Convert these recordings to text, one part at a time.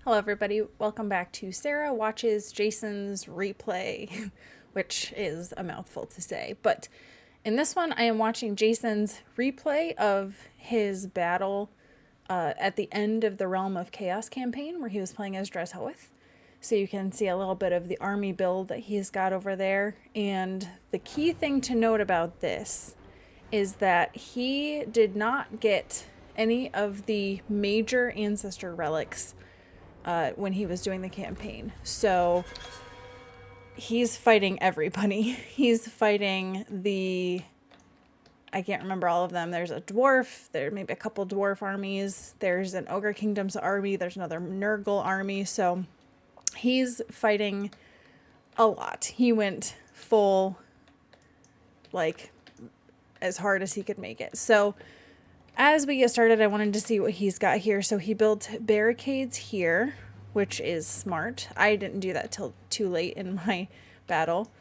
Hello everybody, welcome back to Sarah Watches Jason's Replay, which is a mouthful to say. But in this one, I am watching Jason's replay of his battle at the end of the Realm of Chaos campaign, where he was playing as Dreshoeth. So you can see a little bit of the army build that he's got over there. And the key thing to note about this is that he did not get any of the major ancestor relics when he was doing the campaign. So he's fighting everybody. He's fighting I can't remember all of them. There's a dwarf, there may be a couple dwarf armies, there's an Ogre Kingdoms army, there's another Nurgle army. So he's fighting a lot. He went full, like, as hard as he could make it. So as we get started, I wanted to see what he's got here. So he built barricades here, which is smart. I didn't do that till too late in my battle.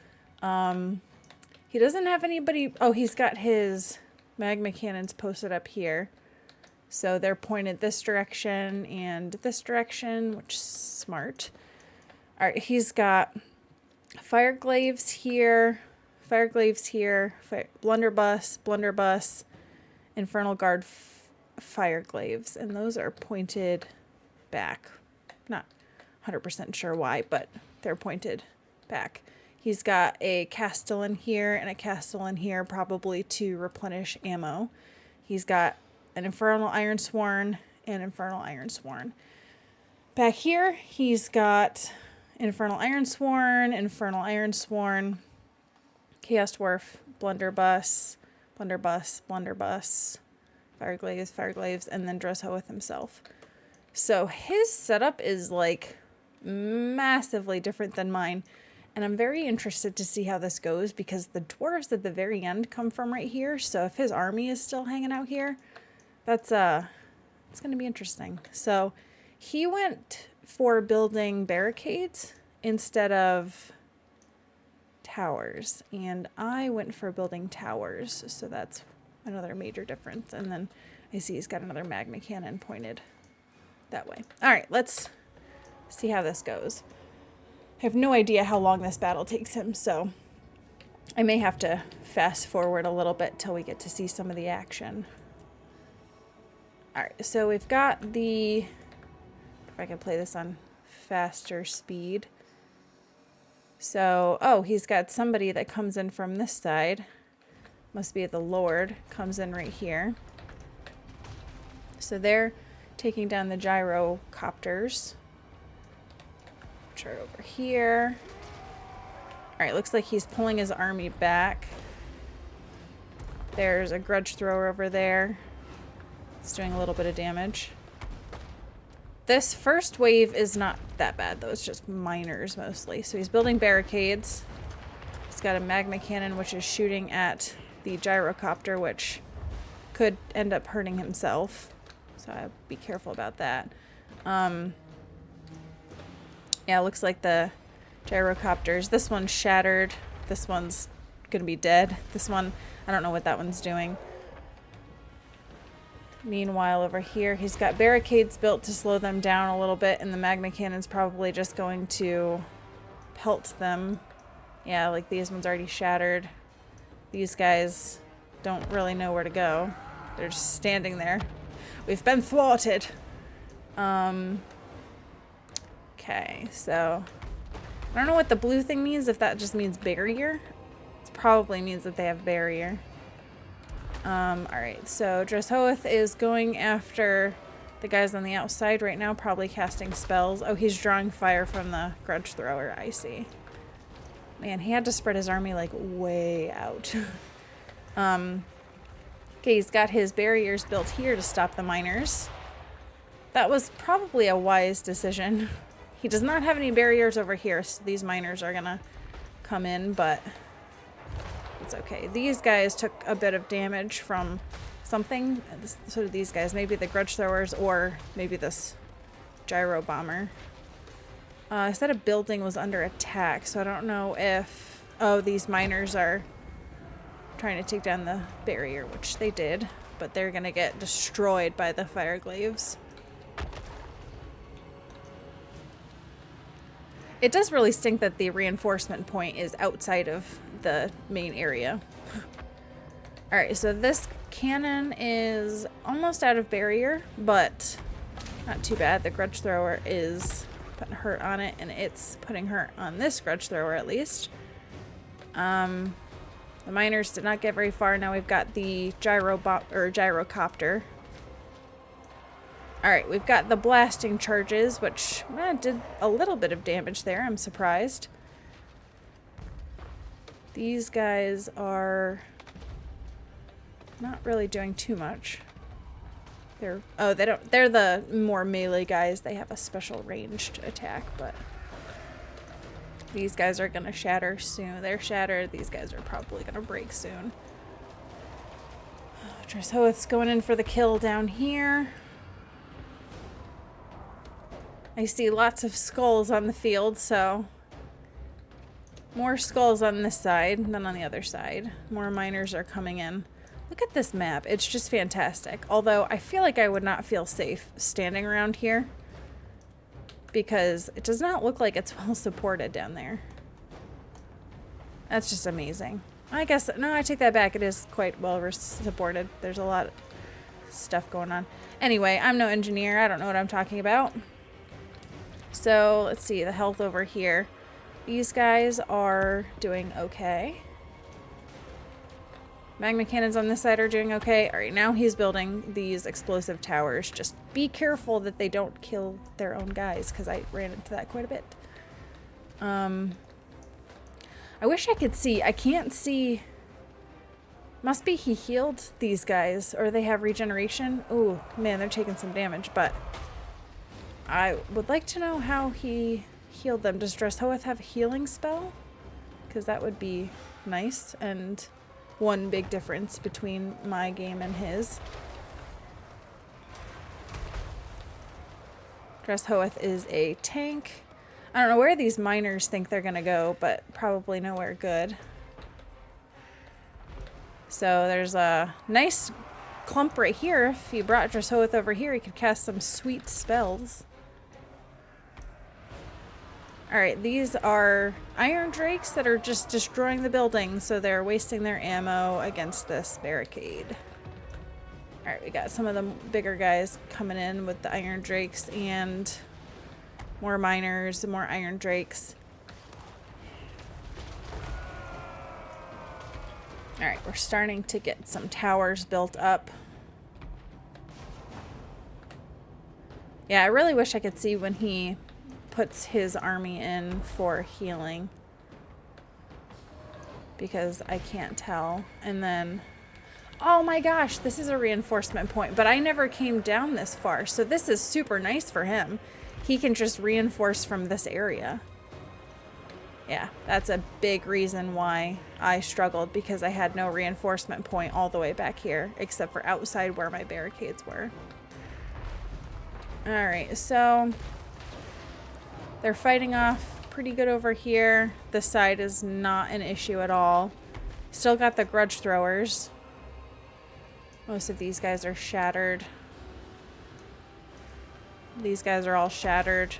He doesn't have anybody. Oh, he's got his magma cannons posted up here. So they're pointed this direction and this direction, which is smart. All right, he's got fire glaives here, blunderbuss, Infernal Guard fire glaives, and those are pointed back. Not 100% sure why, but they're pointed back. He's got a castellan here and a castellan here, probably to replenish ammo. He's got an Infernal Ironsworn and Infernal Ironsworn. Back here, he's got Infernal Ironsworn, Chaos Dwarf, Blunderbuss, fire glaives, and then Dreshoeth himself. So his setup is like massively different than mine, and I'm very interested to see how this goes because the dwarves at the very end come from right here. So if his army is still hanging out here, it's going to be interesting. So he went for building barricades instead of towers, and I went for building towers, so that's another major difference. And then I see he's got another magma cannon pointed that way. All right, let's see how this goes. I have no idea how long this battle takes him, so I may have to fast forward a little bit till we get to see some of the action. All right, so we've got if I can play this on faster speed. So, oh, he's got somebody that comes in from this side. Must be the Lord, comes in right here. So they're taking down the gyrocopters, which are over here. All right, looks like he's pulling his army back. There's a grudge thrower over there. It's doing a little bit of damage. This first wave is not that bad, though. It's just miners mostly. So he's building barricades. He's got a magma cannon, which is shooting at the gyrocopter, which could end up hurting himself. So I'd be careful about that. Yeah, it looks like the gyrocopters. This one's shattered. This one's going to be dead. This one, I don't know what that one's doing. Meanwhile, over here, he's got barricades built to slow them down a little bit, and the magma cannon's probably just going to pelt them. Yeah, like these ones already shattered. These guys don't really know where to go. They're just standing there. We've been thwarted. Okay, so I don't know what the blue thing means, if that just means barrier. It probably means that they have barrier. Alright, so Dreshoeth is going after the guys on the outside right now, probably casting spells. Oh, he's drawing fire from the grudge thrower, I see. Man, he had to spread his army like way out. Okay, he's got his barriers built here to stop the miners. That was probably a wise decision. He does not have any barriers over here, so these miners are gonna come in, but it's okay. These guys took a bit of damage from something. So did these guys. Maybe the grudge throwers or maybe this gyro bomber. I said a building was under attack, so I don't know if... Oh, these miners are trying to take down the barrier, which they did, but they're going to get destroyed by the fire glaives. It does really stink that the reinforcement point is outside of the main area. Alright, so this cannon is almost out of barrier, but not too bad. The grudge thrower is putting hurt on it, and it's putting hurt on this grudge thrower at least. The miners did not get very far. Now we've got the gyrocopter. Alright, we've got the blasting charges, which did a little bit of damage there. I'm surprised. These guys are not really doing too much. They're the more melee guys. They have a special ranged attack, but these guys are gonna shatter soon. They're shattered. These guys are probably gonna break soon. Dreshoeth's going in for the kill down here. I see lots of skulls on the field, so more skulls on this side than on the other side. More miners are coming in. Look at this map. It's just fantastic. Although I feel like I would not feel safe standing around here because it does not look like it's well supported down there. That's just amazing. I guess, no, I take that back. It is quite well supported. There's a lot of stuff going on. Anyway, I'm no engineer. I don't know what I'm talking about. So let's see the health over here. These guys are doing okay. Magma cannons on this side are doing okay. Alright, now he's building these explosive towers. Just be careful that they don't kill their own guys, because I ran into that quite a bit. I wish I could see. I can't see. Must be he healed these guys, or they have regeneration. Oh, man, they're taking some damage, but I would like to know how he healed them. Does Dreshoeth have a healing spell? Because that would be nice, and one big difference between my game and his. Dreshoeth is a tank. I don't know where these miners think they're gonna go, but probably nowhere good. So there's a nice clump right here. If you brought Dreshoeth over here, he could cast some sweet spells. Alright, these are iron drakes that are just destroying the building, so they're wasting their ammo against this barricade. Alright, we got some of the bigger guys coming in with the iron drakes and more miners, more iron drakes. Alright, we're starting to get some towers built up. Yeah, I really wish I could see when he puts his army in for healing, because I can't tell. And then, oh my gosh, this is a reinforcement point, but I never came down this far, so this is super nice for him. He can just reinforce from this area. Yeah, that's a big reason why I struggled, because I had no reinforcement point all the way back here, except for outside where my barricades were. Alright, so they're fighting off pretty good over here. This side is not an issue at all. Still got the grudge throwers. Most of these guys are shattered. These guys are all shattered.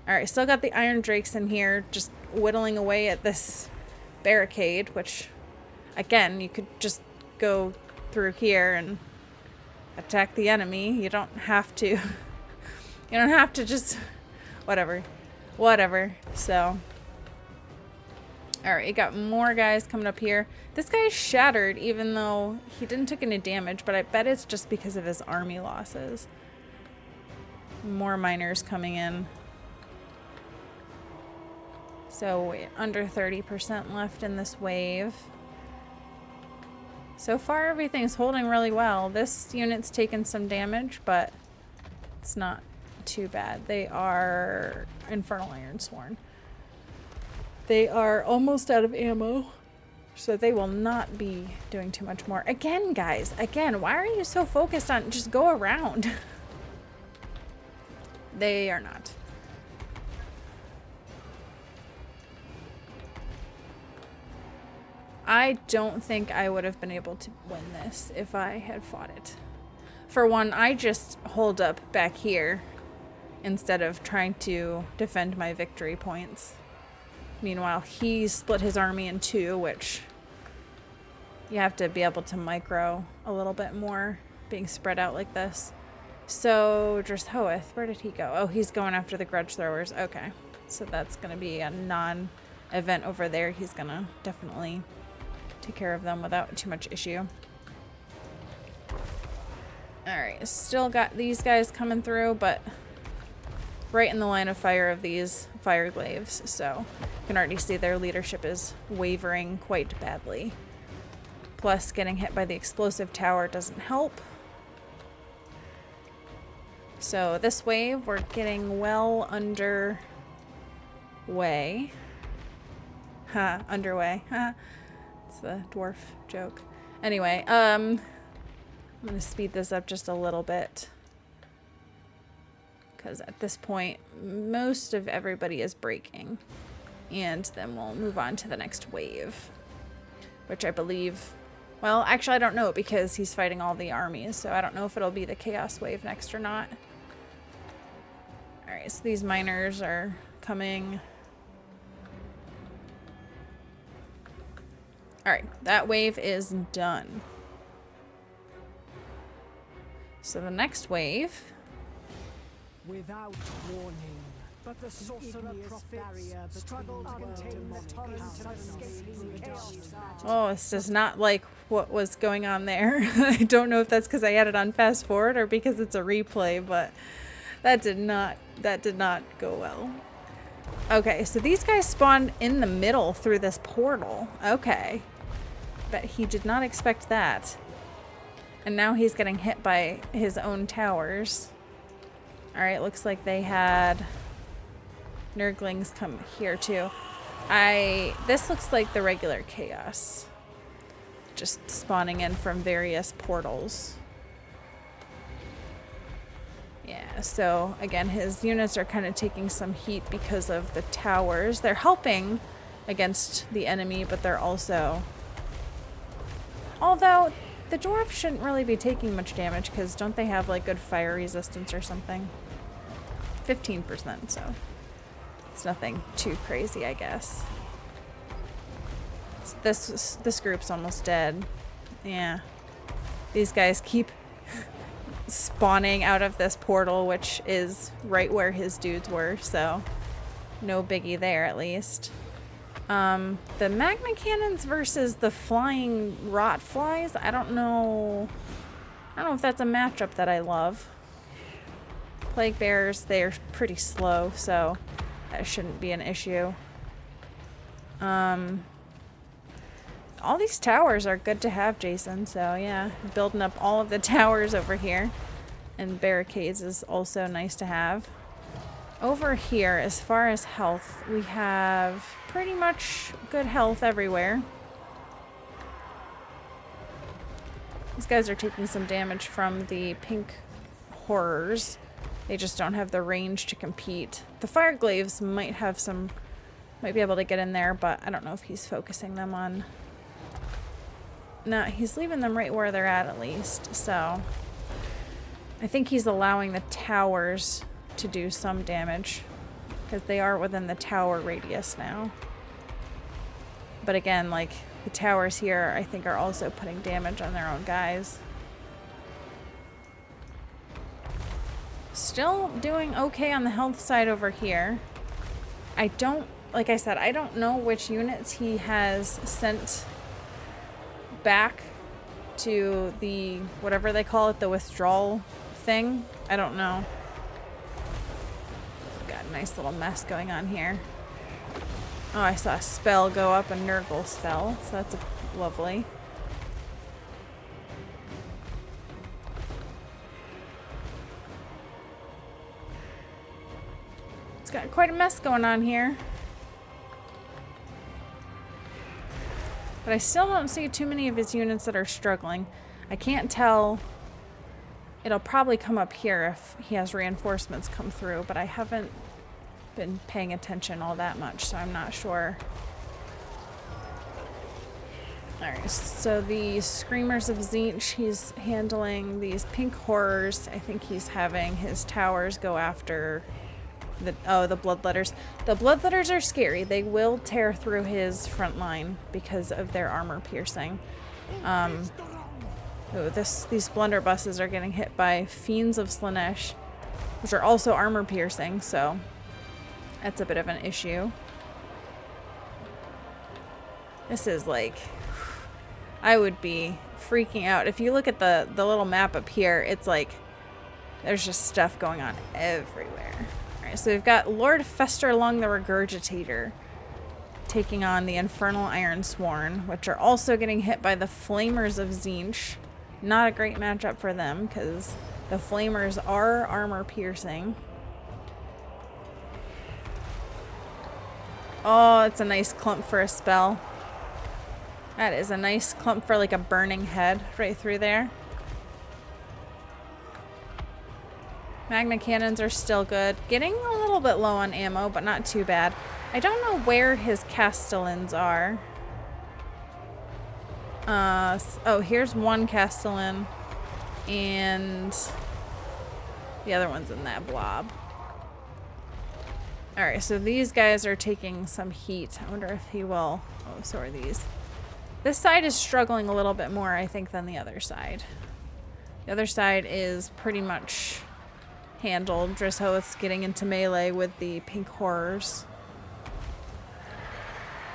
Alright, still got the iron drakes in here, just whittling away at this barricade, which, again, you could just go through here and attack the enemy. You don't have to. You don't have to just... Whatever. So, alright, you got more guys coming up here. This guy's shattered, even though he didn't take any damage, but I bet it's just because of his army losses. More miners coming in. So, under 30% left in this wave. So far, everything's holding really well. This unit's taken some damage, but it's not too bad. They are Infernal Ironsworn. They are almost out of ammo, so they will not be doing too much more. Again, guys, again, why are you so focused on just go around? They are not. I don't think I would have been able to win this if I had fought it. For one, I just hold up back here instead of trying to defend my victory points. Meanwhile, he split his army in two, which you have to be able to micro a little bit more, being spread out like this. So, Drishoeth, where did he go? Oh, he's going after the grudge throwers. Okay. So that's going to be a non-event over there. He's going to definitely take care of them without too much issue. Alright, still got these guys coming through, but right in the line of fire of these fire glaives. So, you can already see their leadership is wavering quite badly. Plus, getting hit by the explosive tower doesn't help. So this wave, we're getting well underway. Underway. It's the dwarf joke. Anyway, I'm going to speed this up just a little bit. Because at this point, most of everybody is breaking. And then we'll move on to the next wave. Which I believe... Well, actually, I don't know because he's fighting all the armies. So I don't know if it'll be the Chaos Wave next or not. Alright, so these miners are coming. Alright, that wave is done. So the next wave... Without warning, but the sorcerer prophets struggled to contain the torrent of escaping chaos. Oh, this does not like what was going on there. I don't know if that's because I had it on fast forward or because it's a replay, but that did not go well. Okay, so these guys spawned in the middle through this portal. Okay. Bet he did not expect that. And now he's getting hit by his own towers. Alright, looks like they had Nurglings come here too. This looks like the regular chaos. Just spawning in from various portals. Yeah, so again, his units are kind of taking some heat because of the towers. They're helping against the enemy, but they're also... Although, the dwarves shouldn't really be taking much damage because don't they have like good fire resistance or something? 15%, so it's nothing too crazy, I guess. So this group's almost dead. Yeah. These guys keep spawning out of this portal, which is right where his dudes were, so no biggie there at least. The magma cannons versus the flying rot flies, I don't know if that's a matchup that I love. Plague bears, they're pretty slow, so that shouldn't be an issue. All these towers are good to have, Jason, so yeah, building up all of the towers over here. And barricades is also nice to have. Over here, as far as health, we have pretty much good health everywhere. These guys are taking some damage from the pink horrors. They just don't have the range to compete. The fire glaives might be able to get in there, but I don't know if he's focusing them on... No, he's leaving them right where they're at least, so... I think he's allowing the towers to do some damage, because they are within the tower radius now. But again, like, the towers here, I think, are also putting damage on their own guys. Still doing okay on the health side over here. Like I said, I don't know which units he has sent back to the, whatever they call it, the withdrawal thing. I don't know. Got a nice little mess going on here. Oh, I saw a spell go up, a Nurgle spell, so that's lovely. It's got quite a mess going on here. But I still don't see too many of his units that are struggling. I can't tell. It'll probably come up here if he has reinforcements come through, but I haven't been paying attention all that much, so I'm not sure. Alright, so the Screamers of Tzeentch, he's handling these pink horrors. I think he's having his towers go after the bloodletters. The bloodletters are scary. They will tear through his front line because of their armor piercing. These blunderbusses are getting hit by Fiends of Slaanesh, which are also armor piercing, so that's a bit of an issue. This is like, I would be freaking out. If you look at the little map up here, it's like there's just stuff going on everywhere. Alright, so we've got Lord Festerlung the Regurgitator taking on the Infernal Ironsworn, which are also getting hit by the Flamers of Tzeentch. Not a great matchup for them, because the Flamers are armor piercing. Oh, it's a nice clump for a spell. That is a nice clump for like a burning head right through there. Magna cannons are still good. Getting a little bit low on ammo, but not too bad. I don't know where his Castellans are. Oh, here's one Castellan. And the other one's in that blob. Alright, so these guys are taking some heat. I wonder if he will... Oh, so are these. This side is struggling a little bit more, I think, than the other side. The other side is pretty much handled. Drishoth's getting into melee with the pink horrors,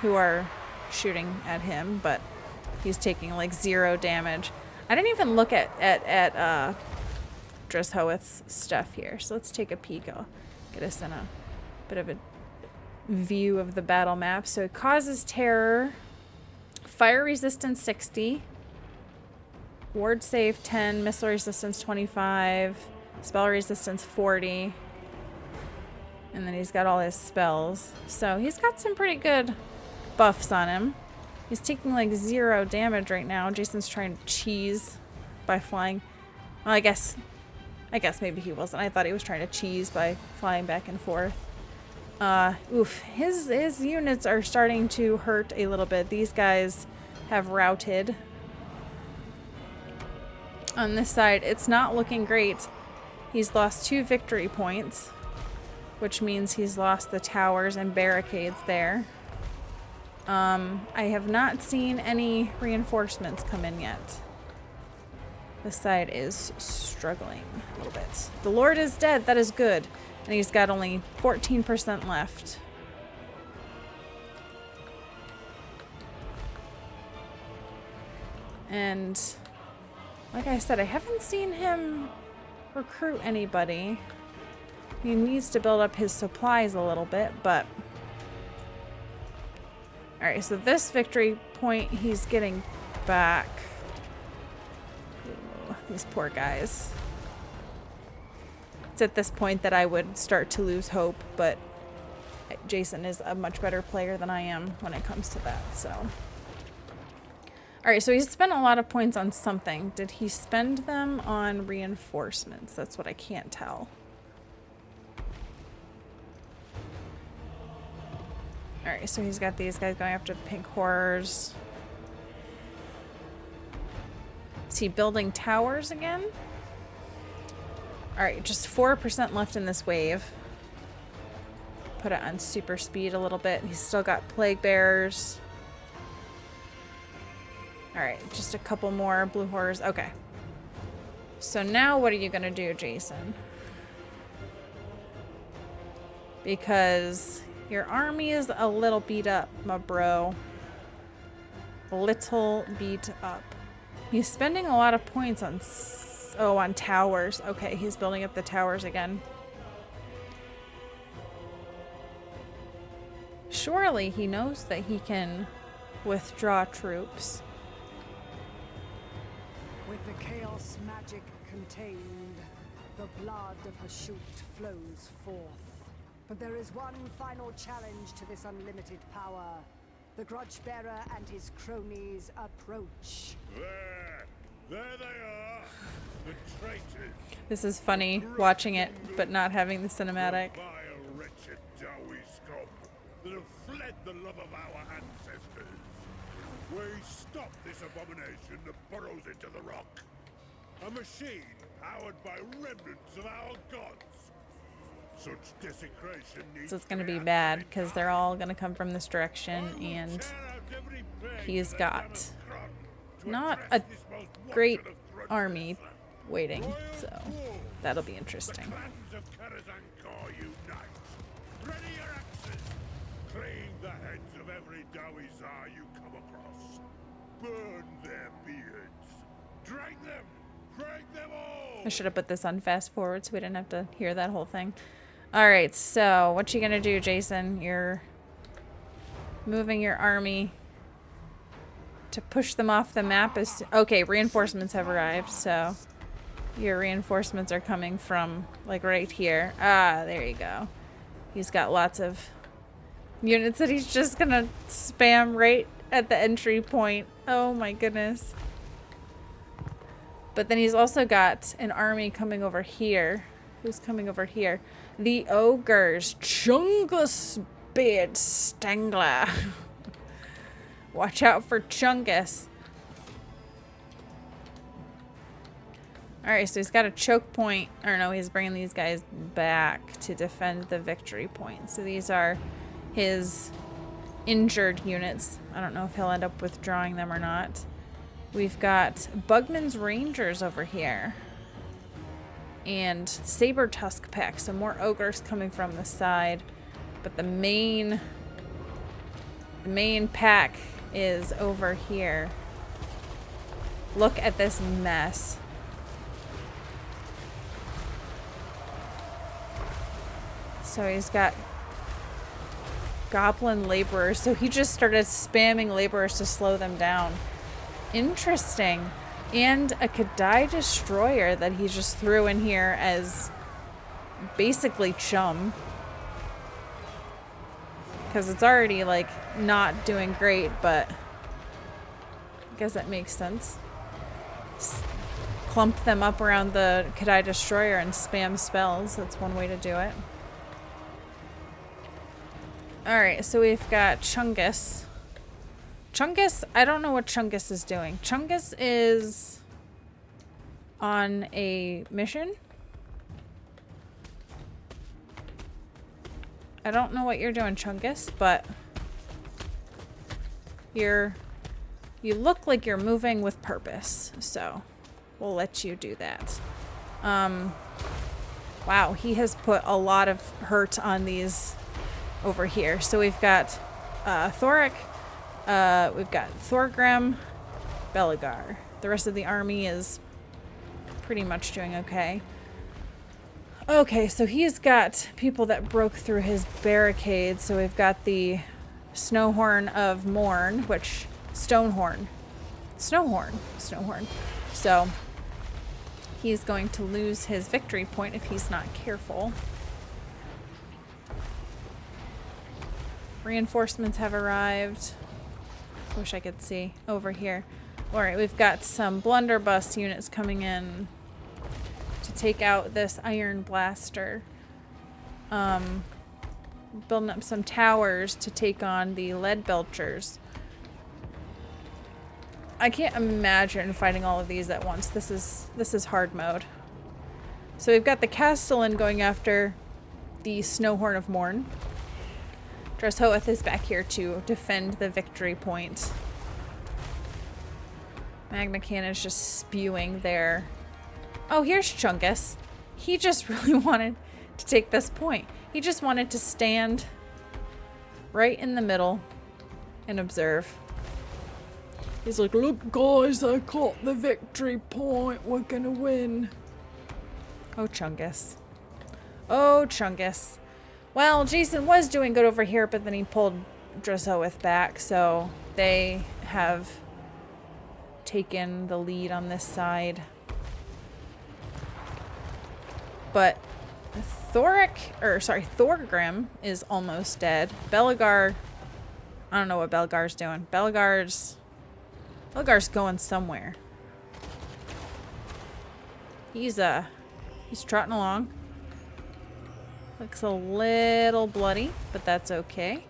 who are shooting at him, but he's taking like 0 damage. I didn't even look at Drishoth's stuff here, so let's take a peek. I'll get us in a bit of a view of the battle map. So it causes terror. Fire resistance 60, ward save 10, missile resistance 25, spell resistance 40, and then he's got all his spells. So he's got some pretty good buffs on him. He's taking like 0 damage right now. Jason's trying to cheese by flying. Well, I guess maybe he wasn't. I thought he was trying to cheese by flying back and forth. His units are starting to hurt a little bit. These guys have routed. On this side, it's not looking great. He's lost 2 victory points, which means he's lost the towers and barricades there. I have not seen any reinforcements come in yet. This side is struggling a little bit. The Lord is dead. That is good. And he's got only 14% left. And like I said, I haven't seen him recruit anybody. He needs to build up his supplies a little bit, but... Alright, so this victory point he's getting back. Ooh, these poor guys. At this point that I would start to lose hope, but Jason is a much better player than I am when it comes to that, so. Alright, so he spent a lot of points on something. Did he spend them on reinforcements? That's what I can't tell. Alright, so he's got these guys going after the pink horrors. Is he building towers again? Alright, just 4% left in this wave. Put it on super speed a little bit. He's still got plague bearers. Alright, just a couple more blue horrors. Okay. So now what are you going to do, Jason? Because your army is a little beat up, my bro. A little beat up. He's spending a lot of points on... Oh, on towers. Okay, he's building up the towers again. Surely he knows that he can withdraw troops. With the chaos magic contained, the blood of the shoot flows forth. But there is one final challenge to this unlimited power. The grudge bearer and his cronies approach. There they are, the traitors. This is funny, watching it, but not having the cinematic. The vile, wretched Dowie scum that have fled the love of our ancestors. We stop this abomination that burrows into the rock. A machine powered by remnants of our gods. Such desecration needs So it's going to be reaction bad in because they're time. all going to come from this direction, I will and tear out every peg he's that got damned crumb to not address a this most great wanton of grudges. army waiting, Royal so Dwarves, that'll be the interesting. clans of Karazankor unite. Ready your axes. Clean the heads of every Dawizar you come across. Burn their beards. Drag them. Drag them all. I should have put this on fast forward so we didn't have to hear that whole thing. Alright, so what you gonna do, Jason? You're moving your army to push them off the map. Okay, reinforcements have arrived, so your reinforcements are coming from, like, right here. Ah, there you go. He's got lots of units that he's just gonna spam right at the entry point. Oh my goodness. But then he's also got an army coming over here. Who's coming over here? The ogres. Chungus Beard Stangler. Watch out for Chungus. Alright, so he's got a choke point. Or no, he's bringing these guys back to defend the victory point. So these are his injured units. I don't know if he'll end up withdrawing them or not. We've got Bugman's Rangers over here. And Saber Tusk Pack. So more ogres coming from the side. But the main pack is over here. Look at this mess. So he's got goblin laborers. So he just started spamming laborers to slow them down. Interesting. And a Kadai destroyer that he just threw in here as basically chum. Because it's already, like, not doing great, but I guess that makes sense. Clump them up around the Kadai destroyer and spam spells. That's one way to do it. Alright, so we've got Chungus. Chungus, I don't know what Chungus is doing. Chungus is on a mission. I don't know what you're doing, Chungus, but you look like you're moving with purpose, so we'll let you do that. Wow, he has put a lot of hurt on these over here. So we've got Thoric, we've got Thorgrim, Belagar. The rest of the army is pretty much doing okay. Okay, so he's got people that broke through his barricade. So we've got the Snowhorn of Morn, which... Snowhorn. So he's going to lose his victory point if he's not careful. Reinforcements have arrived. Wish I could see over here. Alright, we've got some blunderbuss units coming in to take out this iron blaster. Building up some towers to take on the lead belchers. I can't imagine fighting all of these at once. This is hard mode. So we've got the Castellan going after the Snowhorn of Morn. Dreshoeth is back here to defend the victory point. Magna Cannon is just spewing there. Oh, here's Chungus. He just really wanted to take this point. He just wanted to stand right in the middle and observe. He's like, look guys, I caught the victory point. We're gonna win. Oh, Chungus. Oh, Chungus. Well, Jason was doing good over here, but then he pulled Dreshoeth back, so they have taken the lead on this side. But Thorgrim is almost dead. Belagar, I don't know what Belagar's doing. Belagar's going somewhere. He's trotting along. Looks a little bloody, but that's okay.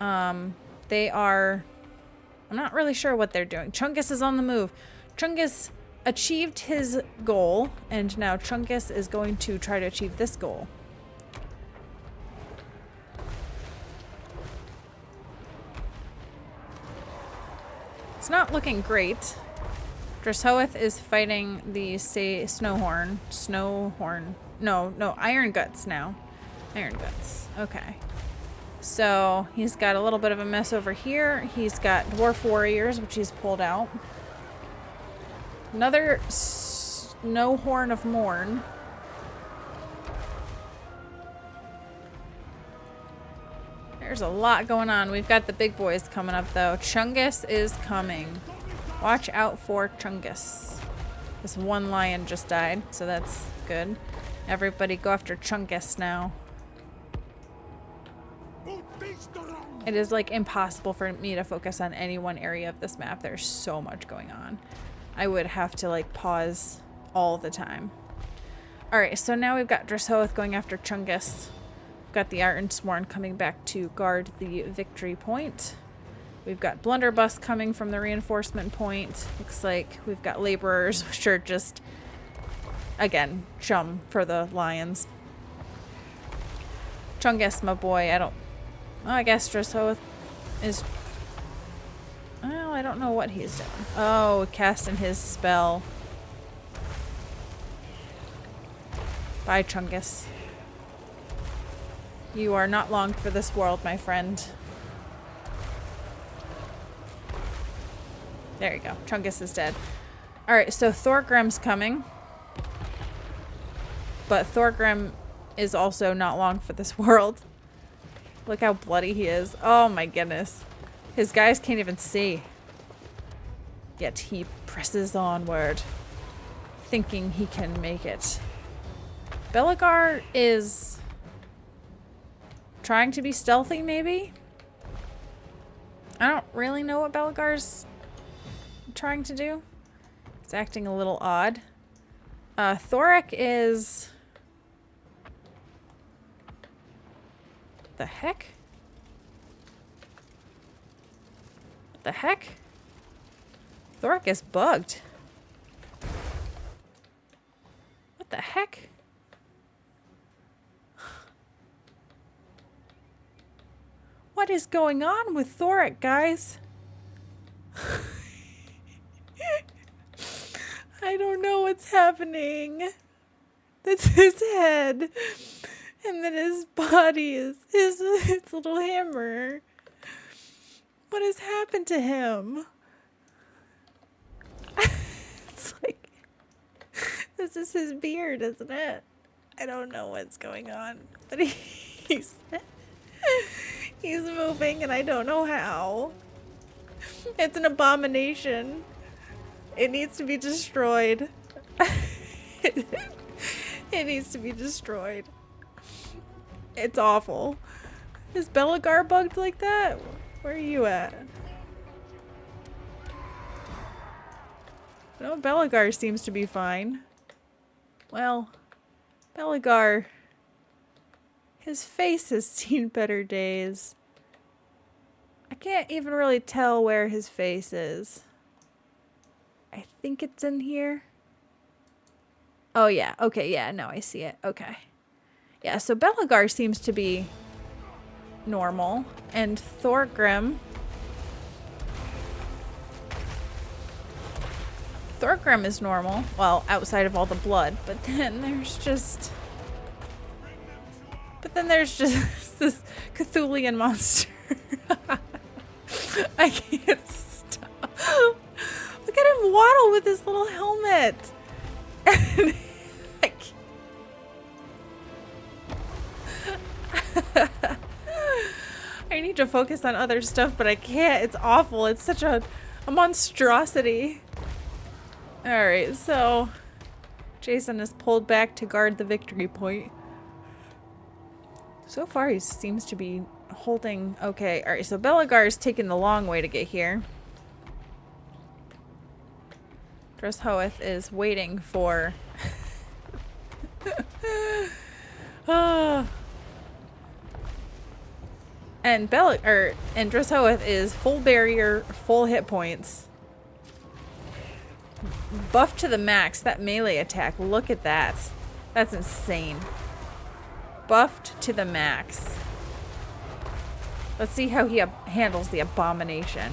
They are I'm not really sure what they're doing. Chungus is on the move. Chungus achieved his goal, and now Chungus is going to try to achieve this goal. It's not looking great. Dresshoeth is fighting the Snowhorn. No, Iron Guts now. Iron Guts. Okay. So he's got a little bit of a mess over here. He's got Dwarf Warriors, which he's pulled out. Another Snowhorn of Morn. There's a lot going on. We've got the big boys coming up, though. Chungus is coming. Watch out for Chungus. This one lion just died, so that's good. Everybody go after Chungus now. It is like impossible for me to focus on any one area of this map. There's so much going on. I would have to like pause all the time. Alright, so now we've got Dresshoeth going after Chungus. We've got the Ironsworn coming back to guard the victory point. We've got Blunderbuss coming from the reinforcement point. Looks like we've got laborers, which are just, again, chum for the lions. Chungus, my boy, I guess Dresshoeth is... Well, I don't know what he's doing. Oh, casting his spell. Bye, Chungus. You are not long for this world, my friend. There you go. Chungus is dead. Alright, so Thorgrim's coming. But Thorgrim is also not long for this world. Look how bloody he is. Oh my goodness. His guys can't even see. Yet he presses onward, thinking he can make it. Belegar is trying to be stealthy, maybe? I don't really know what Belegar's trying to do. It's acting a little odd. Thorek is... The heck? What the heck? Thorek is bugged. What the heck? What is going on with Thorek, guys? I don't know what's happening. That's his head. And then his body is his little hammer. What has happened to him? It's like, this is his beard, isn't it? I don't know what's going on, but he's moving and I don't know how. It's an abomination. It needs to be destroyed. It needs to be destroyed. It's awful. Is Belegar bugged like that? Where are you at? No, Belegar seems to be fine. Well, Belegar, his face has seen better days. I can't even really tell where his face is. I think it's in here. Oh yeah, okay, yeah, no, I see it. Okay. Yeah, so Belegar seems to be normal, and Thorgrim is normal, well, outside of all the blood, but then there's just this Cthulian monster. I can't stop. Look at him waddle with his little helmet. And I need to focus on other stuff, but I can't. It's awful. It's such a monstrosity. Alright, so Jason is pulled back to guard the victory point. So far, he seems to be holding okay. Alright, so Belegar is taking the long way to get here. Dresshoeth is waiting for... And and Dresshoeth is full barrier, full hit points. Buff to the max. That melee attack. Look at that. That's insane. Buffed to the max. Let's see how he handles the abomination.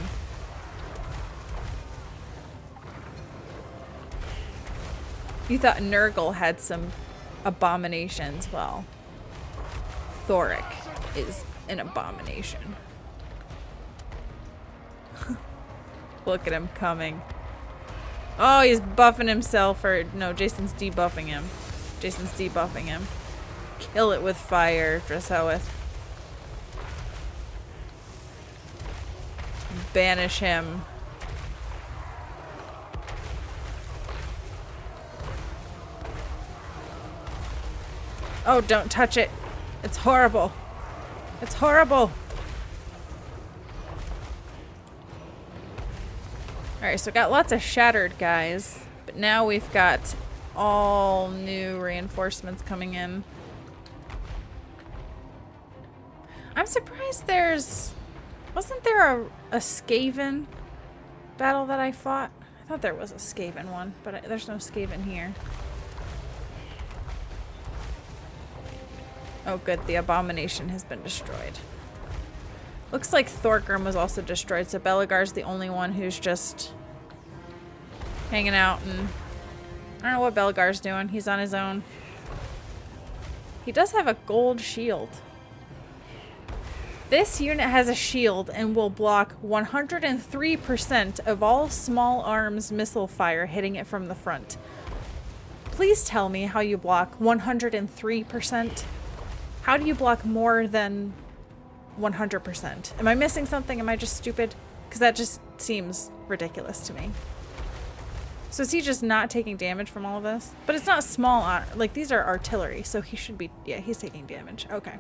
You thought Nurgle had some abominations. Well, Thoric is an abomination. Look at him coming. Oh, he's buffing himself. Or no, Jason's debuffing him. Jason's debuffing him. Kill it with fire, Dresshoeth. Banish him. Oh, don't touch it. It's horrible. It's horrible. Alright, so got lots of shattered guys. But now we've got all new reinforcements coming in. I'm surprised there's... Wasn't there a Skaven battle that I fought? I thought there was a Skaven one, but there's no Skaven here. Oh good, the abomination has been destroyed. Looks like Thorgrim was also destroyed, so Belegar's the only one who's just hanging out, and I don't know what Belegar's doing. He's on his own. He does have a gold shield. This unit has a shield and will block 103% of all small arms missile fire hitting it from the front. Please tell me how you block 103%. How do you block more than 100%? Am I missing something? Am I just stupid? Because that just seems ridiculous to me. So is he just not taking damage from all of this? But it's not small, like these are artillery, so he should be, yeah, he's taking damage. Okay.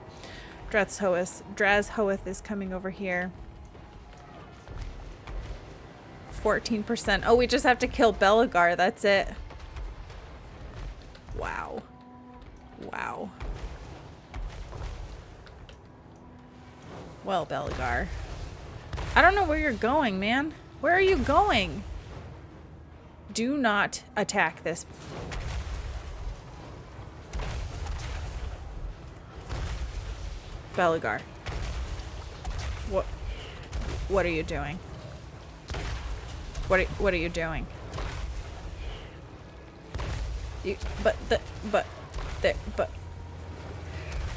Dresshoeth is coming over here. 14%. Oh, we just have to kill Belegar, that's it. Wow. Wow. Well, Belegar. I don't know where you're going, man. Where are you going? Do not attack this. Belegar. What are you doing? What are you doing? But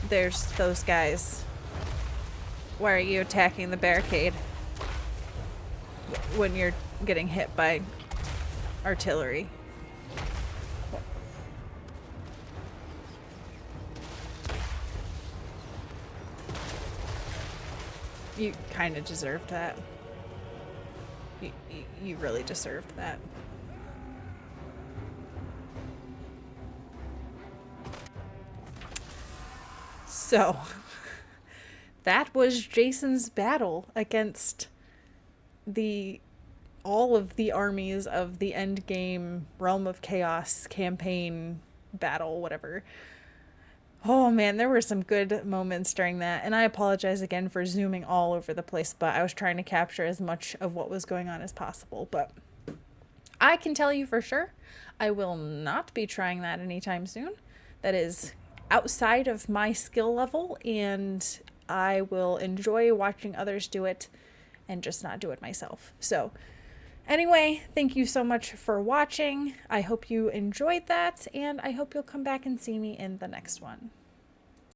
there's those guys. Why are you attacking the barricade when you're getting hit by artillery? You kind of deserved that. You really deserved that. So, that was Jason's battle against all of the armies of the Endgame Realm of Chaos campaign battle, whatever. Oh man, there were some good moments during that, and I apologize again for zooming all over the place, but I was trying to capture as much of what was going on as possible. But I can tell you for sure, I will not be trying that anytime soon. That is outside of my skill level, and I will enjoy watching others do it and just not do it myself. So anyway, thank you so much for watching. I hope you enjoyed that, and I hope you'll come back and see me in the next one.